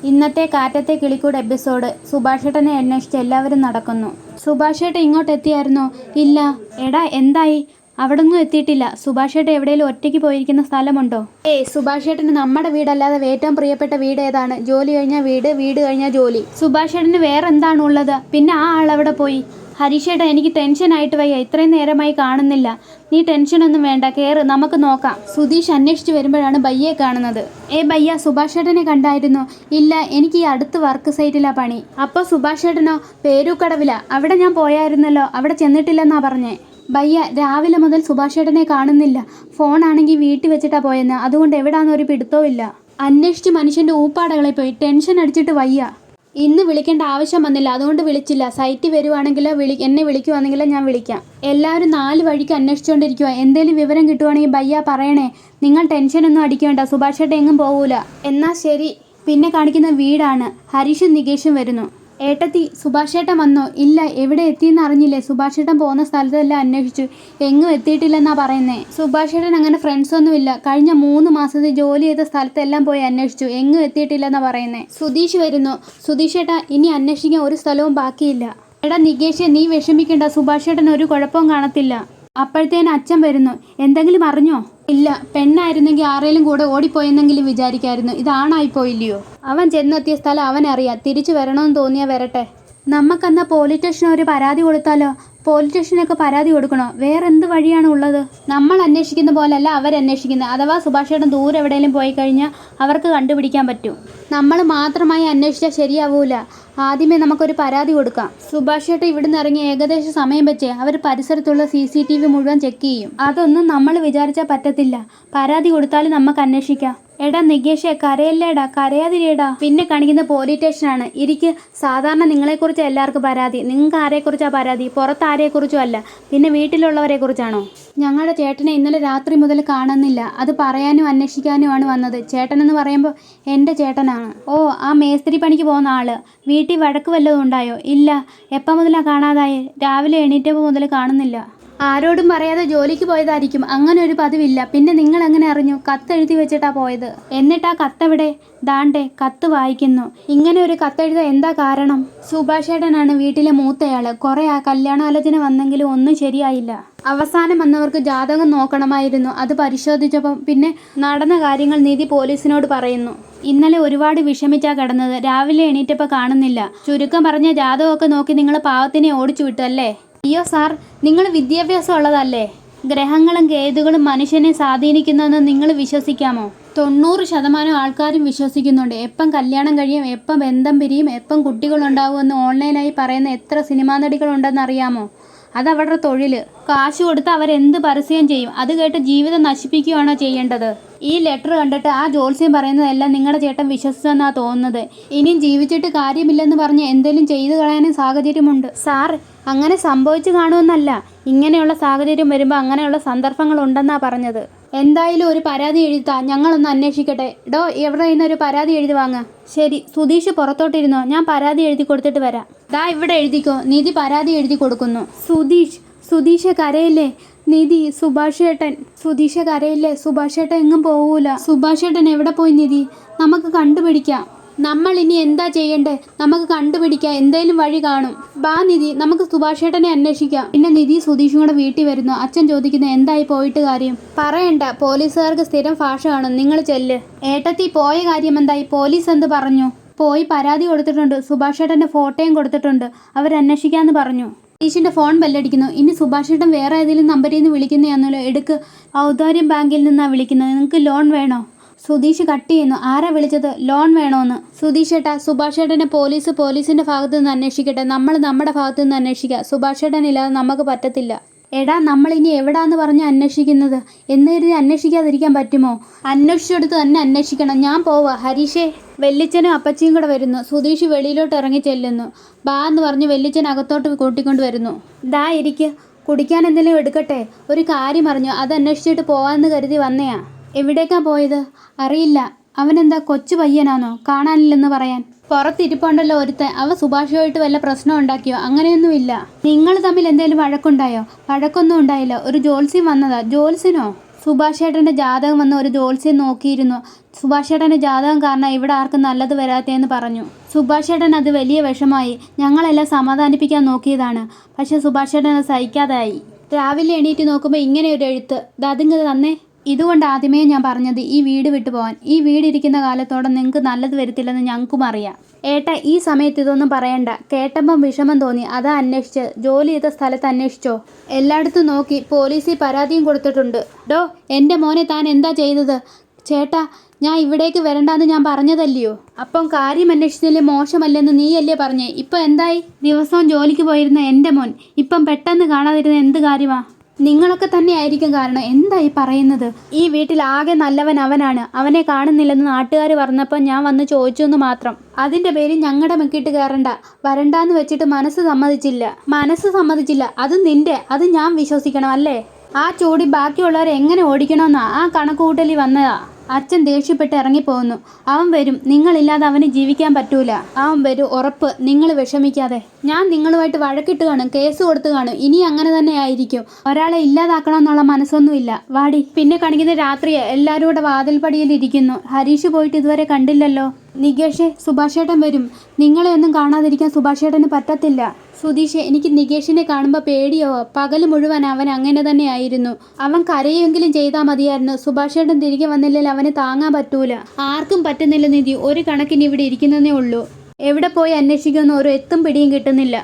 ഇന്നത്തെ കാറ്റത്തെ കിളിക്കൂട് എപ്പിസോഡ്. സുഭാഷേട്ടനെ അന്വേഷിച്ച് എല്ലാവരും നടക്കുന്നു. സുഭാഷേട്ടൻ ഇങ്ങോട്ട് എത്തിയായിരുന്നോ? ഇല്ല. എടാ എന്തായി? അവിടൊന്നും എത്തിയിട്ടില്ല. സുഭാഷേട്ടൻ എവിടെയെങ്കിലും ഒറ്റയ്ക്ക് പോയിരിക്കുന്ന സ്ഥലമുണ്ടോ? സുഭാഷേട്ടന് നമ്മുടെ വീടല്ലാതെ ഏറ്റവും പ്രിയപ്പെട്ട വീട് ഏതാണ്? ജോലി കഴിഞ്ഞാൽ വീട്, വീട് കഴിഞ്ഞാൽ ജോലി. സുഭാഷേട്ടന് വേറെ എന്താണ് ഉള്ളത്? പിന്നെ ആ ആളെവിടെ പോയി? ഹരീഷേട്ടാ, എനിക്ക് ടെൻഷനായിട്ട് വയ്യ. ഇത്രയും നേരമായി കാണുന്നില്ല. നീ ടെൻഷനൊന്നും വേണ്ട, കേറ്, നമുക്ക് നോക്കാം. സുധീഷ് അന്വേഷിച്ച് വരുമ്പോഴാണ് ബയ്യെ കാണുന്നത്. ബയ്യ, സുഭാഷേട്ടനെ കണ്ടായിരുന്നോ? ഇല്ല, എനിക്ക് ഈ അടുത്ത് വർക്ക് സൈറ്റിലാ പണി. അപ്പോൾ സുഭാഷേട്ടനോ? പേരൂക്കടവില. അവിടെ ഞാൻ പോയായിരുന്നല്ലോ. അവിടെ ചെന്നിട്ടില്ലെന്നാ പറഞ്ഞേ. ബയ്യ, രാവിലെ മുതൽ സുഭാഷേട്ടനെ കാണുന്നില്ല. ഫോണാണെങ്കിൽ വീട്ടിൽ വെച്ചിട്ടാ പോയെന്ന്. അതുകൊണ്ട് എവിടാന്നൊരു പിടുത്തവും ഇല്ല. അന്വേഷിച്ച് മനുഷ്യൻ്റെ ഊപ്പാടകളെ പോയി. ടെൻഷൻ അടിച്ചിട്ട് വയ്യ. ഇന്ന് വിളിക്കേണ്ട ആവശ്യം വന്നില്ല, അതുകൊണ്ട് വിളിച്ചില്ല. സൈറ്റിൽ വരുവാണെങ്കിലോ എന്നെ വിളിക്കുവാണെങ്കിലോ ഞാൻ വിളിക്കാം. എല്ലാവരും 4 വഴിക്ക് അന്വേഷിച്ചുകൊണ്ടിരിക്കുക. എന്തെങ്കിലും വിവരം കിട്ടുവാണെങ്കിൽ ബയ്യ പറയണേ. നിങ്ങൾ ടെൻഷനൊന്നും അടിക്കേണ്ട. സുഭാഷേട്ടൻ എങ്ങും പോകൂല. എന്നാ ശരി. പിന്നെ കാണിക്കുന്ന വീടാണ്. ഹരീഷും നികേഷും വരുന്നു. ഏട്ടത്തി, സുഭാഷേട്ടൻ വന്നോ? ഇല്ല, എവിടെ എത്തിയെന്ന് അറിഞ്ഞില്ലേ? സുഭാഷേട്ടൻ പോകുന്ന സ്ഥലത്തെല്ലാം അന്വേഷിച്ചു, എങ്ങും എത്തിയിട്ടില്ലെന്നാ പറയുന്നേ. സുഭാഷേട്ടൻ അങ്ങനെ ഫ്രണ്ട്സൊന്നുമില്ല. കഴിഞ്ഞ 3 മാസത്തെ ജോലി ചെയ്ത സ്ഥലത്തെല്ലാം പോയി അന്വേഷിച്ചു, എങ്ങും എത്തിയിട്ടില്ലെന്നാ പറയുന്നേ. സുധീഷ് വരുന്നു. സുധീഷേട്ടാ, ഇനി അന്വേഷിക്കാൻ ഒരു സ്ഥലവും ബാക്കിയില്ല. എടാ നികേഷേ, നീ വിഷമിക്കണ്ട. സുഭാഷേട്ടൻ ഒരു കുഴപ്പവും കാണത്തില്ല. അപ്പോഴത്തേന് അച്ഛൻ വരുന്നു. എന്തെങ്കിലും അറിഞ്ഞോ? ഇല്ല. പെണ്ണായിരുന്നെങ്കിൽ ആരേലും കൂടെ ഓടിപ്പോയെന്നെങ്കിലും വിചാരിക്കായിരുന്നു. ഇതാണായിപ്പോയില്ലയോ? അവൻ ചെന്നെത്തിയ സ്ഥലം അവനറിയാം. തിരിച്ചു വരണമെന്ന് തോന്നിയാൽ വരട്ടെ. നമുക്കെന്നാ പോലീസ് സ്റ്റേഷന് ഒരു പരാതി കൊടുത്താലോ? പോലീസ് സ്റ്റേഷനൊക്കെ പരാതി കൊടുക്കണോ? വേറെ എന്ത് വഴിയാണ് ഉള്ളത്? നമ്മൾ അന്വേഷിക്കുന്ന പോലല്ല അവരന്വേഷിക്കുന്നത്. അഥവാ സുഭാഷേട്ടൻ ദൂരെ എവിടെയെങ്കിലും പോയി കഴിഞ്ഞാൽ അവർക്ക് കണ്ടുപിടിക്കാൻ പറ്റും. നമ്മൾ മാത്രമായി അന്വേഷിച്ചാൽ ശരിയാവൂല. ആദ്യമേ നമുക്കൊരു പരാതി കൊടുക്കാം. സുഭാഷേട്ടൻ ഇവിടുന്ന് ഇറങ്ങി ഏകദേശം സമയം വെച്ച് അവർ പരിസരത്തുള്ള CCTV മുഴുവൻ ചെക്ക് ചെയ്യും. അതൊന്നും നമ്മൾ വിചാരിച്ചാൽ പറ്റത്തില്ല. പരാതി കൊടുത്താലും നമുക്ക് അന്വേഷിക്കാം. എടാ നികേഷേ, കരയല്ലേടാ, കരയാതിരിയടാ. പിന്നെ കാണിക്കുന്ന പോലീസ് സ്റ്റേഷനാണ്. ഇരിക്ക്. സാധാരണ നിങ്ങളെക്കുറിച്ച് എല്ലാവർക്കും പരാതി. നിങ്ങൾക്ക് ആരെക്കുറിച്ചാണ് പരാതി? പുറത്ത് ആരെക്കുറിച്ചും അല്ല. പിന്നെ വീട്ടിലുള്ളവരെ കുറിച്ചാണോ? ഞങ്ങളുടെ ചേട്ടനെ ഇന്നലെ രാത്രി മുതൽ കാണുന്നില്ല. അത് പറയാനും അന്വേഷിക്കാനുമാണ് വന്നത്. ചേട്ടനെന്ന് പറയുമ്പോൾ എൻ്റെ ചേട്ടനാണ്. ഓ, ആ മേസ്തിരി പണിക്ക് പോകുന്ന ആള്. വീട്ടിൽ വഴക്ക് വല്ലതും ഉണ്ടായോ? ഇല്ല. എപ്പം മുതലാണ് കാണാതായി? രാവിലെ എണീറ്റപ്പോൾ മുതൽ കാണുന്നില്ല. ആരോടും പറയാതെ ജോലിക്ക് പോയതായിരിക്കും. അങ്ങനെ ഒരു പതിവില്ല. പിന്നെ നിങ്ങൾ എങ്ങനെ അറിഞ്ഞു? കത്തെഴുതി വെച്ചിട്ടാ പോയത്. എന്നിട്ട് ആ കത്തെവിടെ? ദാണ്ടെ, കത്ത് വായിക്കുന്നു. ഇങ്ങനെ ഒരു കത്തെഴുതാൻ എന്താ കാരണം? സുഭാഷേട്ടനാണ് വീട്ടിലെ മൂത്തയാള്. കുറെ കല്യാണാലോചന വന്നെങ്കിലും ഒന്നും ശരിയായില്ല. അവസാനം വന്നവർക്ക് ജാതകം നോക്കണമായിരുന്നു. അത് പരിശോധിച്ചപ്പം പിന്നെ നടന്ന കാര്യങ്ങൾ നിധി പോലീസിനോട് പറയുന്നു. ഇന്നലെ ഒരുപാട് വിഷമിച്ചാ കിടന്നത്. രാവിലെ എണീറ്റപ്പോൾ കാണുന്നില്ല. ചുരുക്കം പറഞ്ഞ ജാതകമൊക്കെ നോക്കി നിങ്ങൾ പാവത്തിനെ ഓടിച്ചു വിട്ടു അല്ലേ? അയ്യോ സാർ, നിങ്ങൾ വിദ്യാഭ്യാസം ഉള്ളതല്ലേ? ഗ്രഹങ്ങളും കേതുകളും മനുഷ്യനെ സ്വാധീനിക്കുന്നതെന്ന് നിങ്ങൾ വിശ്വസിക്കാമോ? 90% ആൾക്കാരും വിശ്വസിക്കുന്നുണ്ട്. എപ്പം കല്യാണം കഴിയും, എപ്പം ബന്ധം പിരിയും, എപ്പം കുട്ടികളുണ്ടാവുമെന്ന് ഓൺലൈനായി പറയുന്ന എത്ര സിനിമാ നടികളുണ്ടെന്ന് അറിയാമോ? അതവരുടെ തൊഴിൽ. കാശ് കൊടുത്ത് അവരെന്ത് പരസ്യം ചെയ്യും. അത് കേട്ട് ജീവിതം നശിപ്പിക്കുകയാണോ ചെയ്യേണ്ടത്? ഈ ലെറ്റർ കണ്ടിട്ട് ആ ജോത്സ്യം പറയുന്നതെല്ലാം നിങ്ങളുടെ ചേട്ടൻ വിശ്വസിച്ചെന്നാണ് തോന്നുന്നത്. ഇനിയും ജീവിച്ചിട്ട് കാര്യമില്ലെന്ന് പറഞ്ഞ് എന്തെങ്കിലും ചെയ്തു കളയാനും സാഹചര്യമുണ്ട്. സാർ, അങ്ങനെ സംഭവിച്ചു കാണുമെന്നല്ല. ഇങ്ങനെയുള്ള സാഹചര്യം വരുമ്പോൾ അങ്ങനെയുള്ള സന്ദർഭങ്ങളുണ്ടെന്നാണ് പറഞ്ഞത്. എന്തായാലും ഒരു പരാതി എഴുതാ, ഞങ്ങളൊന്ന് അന്വേഷിക്കട്ടെ. ഡോ, എവിടെ നിന്നൊരു പരാതി എഴുതി വാങ്ങ. ശരി. സുധീഷ് പുറത്തോട്ടിരുന്നോ? ഞാൻ പരാതി എഴുതി കൊടുത്തിട്ട് വരാം. ദാ ഇവിടെ എഴുതിക്കോ. നിധി പരാതി എഴുതി കൊടുക്കുന്നു. സുധീഷ് കരയില്ലേ? നിധി, സുഭാഷേട്ടൻ. സുധീഷ് കരയില്ലേ? സുഭാഷേട്ടൻ എങ്ങും പോവൂല. സുഭാഷേട്ടൻ എവിടെ പോയി നിധി? നമുക്ക് കണ്ടുപിടിക്കാം. നമ്മൾ ഇനി എന്താ ചെയ്യണ്ടേ? നമുക്ക് കണ്ടുപിടിക്കാം. എന്തേലും വഴി കാണും. ബാ നിധി, നമുക്ക് സുഭാഷേട്ടനെ അന്വേഷിക്കാം. പിന്നെ നിധി സുധീഷും കൂടെ വീട്ടിൽ വരുന്നു. അച്ഛൻ ചോദിക്കുന്നു, എന്തായി പോയിട്ട് കാര്യം? പറയണ്ട, പോലീസുകാർക്ക് സ്ഥിരം ഭാഷ കാണും. നിങ്ങൾ ചെല്ല്. ഏട്ടത്തി, പോയ കാര്യം എന്തായി? പോലീസ് എന്ത് പറഞ്ഞു? പോയി പരാതി കൊടുത്തിട്ടുണ്ട്. സുഭാഷേട്ടൻ്റെ ഫോട്ടോയും കൊടുത്തിട്ടുണ്ട്. അവരന്വേഷിക്കാമെന്ന് പറഞ്ഞു. സുധീഷിൻ്റെ ഫോൺ ബെല്ലടിക്കുന്നു. ഇനി സുഭാഷേട്ടൻ വേറെ ഏതെങ്കിലും നമ്പറിൽ നിന്ന് വിളിക്കുന്നതാണല്ലോ. എടുക്ക്. ഔദാര്യം ബാങ്കിൽ നിന്നാണ് വിളിക്കുന്നത്. നിങ്ങൾക്ക് ലോൺ വേണോ? സുധീഷ് കട്ട് ചെയ്യുന്നു. ആരാ വിളിച്ചത്? ലോൺ വേണോന്ന്. സുധീഷേട്ടാ, സുഭാഷേട്ടനെ പോലീസിൻ്റെ ഭാഗത്തു നിന്ന് അന്വേഷിക്കട്ടെ. നമ്മൾ നമ്മുടെ ഭാഗത്തു നിന്ന് അന്വേഷിക്കുക. സുഭാഷേട്ടനില്ലാതെ നമുക്ക് പറ്റത്തില്ല. എടാ, നമ്മളിനി എവിടാന്ന് പറഞ്ഞ് അന്വേഷിക്കുന്നത്? എന്ന് കരുതി അന്വേഷിക്കാതിരിക്കാൻ പറ്റുമോ? അന്വേഷിച്ചെടുത്ത് തന്നെ അന്വേഷിക്കണം. ഞാൻ പോവാ. ഹരീഷേ. വെല്ലിച്ചനും അപ്പച്ചിയും കൂടെ വരുന്നു. സുധീഷ് വെളിയിലോട്ട് ഇറങ്ങി ചെല്ലുന്നു. ബാ എന്ന് പറഞ്ഞ് വെല്ലിച്ചൻ അകത്തോട്ട് കൂട്ടിക്കൊണ്ട് വരുന്നു. ദാ ഇരിക്ക്. കുടിക്കാൻ എന്തെങ്കിലും എടുക്കട്ടെ? ഒരു കാര്യം അറിഞ്ഞു. അത് അന്വേഷിച്ചിട്ട് പോവാമെന്ന് കരുതി വന്നയാ. എവിടേക്കാ പോയത്? അറിയില്ല. അവനെന്താ കൊച്ചു പയ്യനാണോ? കാണാനില്ലെന്ന് പറയാൻ. പുറത്തിരിപ്പുണ്ടല്ലോ ഒരുത്തൻ. അവ സുഭാഷുമായിട്ട് വല്ല പ്രശ്നം ഉണ്ടാക്കിയോ? അങ്ങനെയൊന്നുമില്ല. നിങ്ങൾ തമ്മിൽ എന്തെങ്കിലും വഴക്കുണ്ടായോ? വഴക്കൊന്നും ഉണ്ടായില്ല. ഒരു ജോത്സ്യം വന്നതാ. ജോത്സ്യനോ? സുഭാഷ് ചേട്ടൻ്റെ ജാതകം വന്ന് ഒരു ജ്യോത്സ്യൻ നോക്കിയിരുന്നു. സുഭാഷ് ചേട്ടൻ്റെ ജാതകം കാരണം ഇവിടെ ആർക്കും നല്ലത് വരാത്തേന്ന് പറഞ്ഞു. സുഭാഷ് ചേട്ടൻ അത് വലിയ വിഷമായി. ഞങ്ങളെല്ലാം സമാധാനിപ്പിക്കാൻ നോക്കിയതാണ്. പക്ഷെ സുഭാഷ് ചേട്ടൻ അത് സഹിക്കാതായി. രാവിലെ എണീറ്റ് നോക്കുമ്പോൾ ഇങ്ങനെ ഒരു എഴുത്ത്. അതിങ്ങ് തന്നെ. ഇതുകൊണ്ട് ആദ്യമേ ഞാൻ പറഞ്ഞത് ഈ വീട് വിട്ടു പോകാൻ. ഈ വീടിരിക്കുന്ന കാലത്തോടെ നിങ്ങൾക്ക് നല്ലത് വരത്തില്ലെന്ന് ഞങ്ങൾക്കും അറിയാം. ഏട്ടാ ഈ സമയത്ത് ഇതൊന്നും പറയണ്ട. കേട്ടപ്പം വിഷമം തോന്നി, അതാ അന്വേഷിച്ച്. ജോലി ചെയ്ത സ്ഥലത്ത് അന്വേഷിച്ചോ? എല്ലായിടത്തും നോക്കി. പോലീസിൽ പരാതിയും കൊടുത്തിട്ടുണ്ട്. ഡോ, എൻ്റെ മോനെ താൻ എന്താ ചെയ്തത്? ചേട്ടാ, ഞാൻ ഇവിടേക്ക് വരണ്ടാന്ന് ഞാൻ പറഞ്ഞതല്ലയോ? അപ്പം കാര്യം അന്വേഷിച്ചില്ലേ മോശമല്ലെന്ന് നീയല്ലേ പറഞ്ഞേ? ഇപ്പം എന്തായി? ദിവസവും ജോലിക്ക് പോയിരുന്ന എൻ്റെ മോൻ ഇപ്പം പെട്ടെന്ന് കാണാതിരുന്ന എന്ത് കാര്യമാ? നിങ്ങളൊക്കെ തന്നെ ആയിരിക്കും കാരണം. എന്തായി പറയുന്നത്? ഈ വീട്ടിൽ ആകെ നല്ലവൻ അവനാണ്. അവനെ കാണുന്നില്ലെന്ന് നാട്ടുകാർ പറഞ്ഞപ്പോൾ ഞാൻ വന്ന് ചോദിച്ചു എന്ന് മാത്രം. അതിൻ്റെ പേരിൽ ഞങ്ങളുടെ മെക്കിട്ട് കയറണ്ട. വരണ്ടാന്ന് വെച്ചിട്ട് മനസ്സ് സമ്മതിച്ചില്ല. അത് നിന്റെ, അത് ഞാൻ വിശ്വസിക്കണം അല്ലേ? ആ ചൂടി ബാക്കിയുള്ളവരെ എങ്ങനെ ഓടിക്കണമെന്നാ ആ കണക്കുകൂട്ടലിൽ വന്നതാ. അച്ഛൻ ദേഷ്യപ്പെട്ട് ഇറങ്ങിപ്പോകുന്നു. അവൻ വരും. നിങ്ങളില്ലാതെ അവന് ജീവിക്കാൻ പറ്റൂല. അവൻ വരും ഉറപ്പ്. നിങ്ങൾ വിഷമിക്കാതെ. ഞാൻ നിങ്ങളുമായിട്ട് വഴക്കിട്ട് കാണും, കേസ് കൊടുത്ത് കാണും. ഇനി അങ്ങനെ തന്നെ ആയിരിക്കും. ഒരാളെ ഇല്ലാതാക്കണമെന്നുള്ള മനസ്സൊന്നുമില്ല. വാടി. പിന്നെ കാണിക്കുന്ന രാത്രിയെ എല്ലാവരും കൂടെ വാതിൽപ്പടിയിൽ ഇരിക്കുന്നു. ഹരീഷ് പോയിട്ട് ഇതുവരെ കണ്ടില്ലല്ലോ. നികേഷേ, സുഭാഷ് ചേട്ടൻ വരും. നിങ്ങളെ ഒന്നും കാണാതിരിക്കാൻ സുഭാഷ് ചേട്ടന് പറ്റത്തില്ല. സുധീഷെ, എനിക്ക് നികേഷിനെ കാണുമ്പോൾ പേടിയോ? പകല് മുഴുവൻ അവൻ അങ്ങനെ തന്നെ ആയിരുന്നു. അവൻ കരയെങ്കിലും ചെയ്താൽ മതിയായിരുന്നു. സുഭാഷ് ചേട്ടൻ തിരികെ വന്നില്ലെങ്കിൽ അവന് താങ്ങാൻ പറ്റൂല. ആർക്കും പറ്റുന്നില്ല നിധി. ഒരു കണക്കിന് ഇവിടെ ഇരിക്കുന്നതേ ഉള്ളൂ. എവിടെ പോയി അന്വേഷിക്കുമെന്ന് ഒരു എത്തും പിടിയും കിട്ടുന്നില്ല.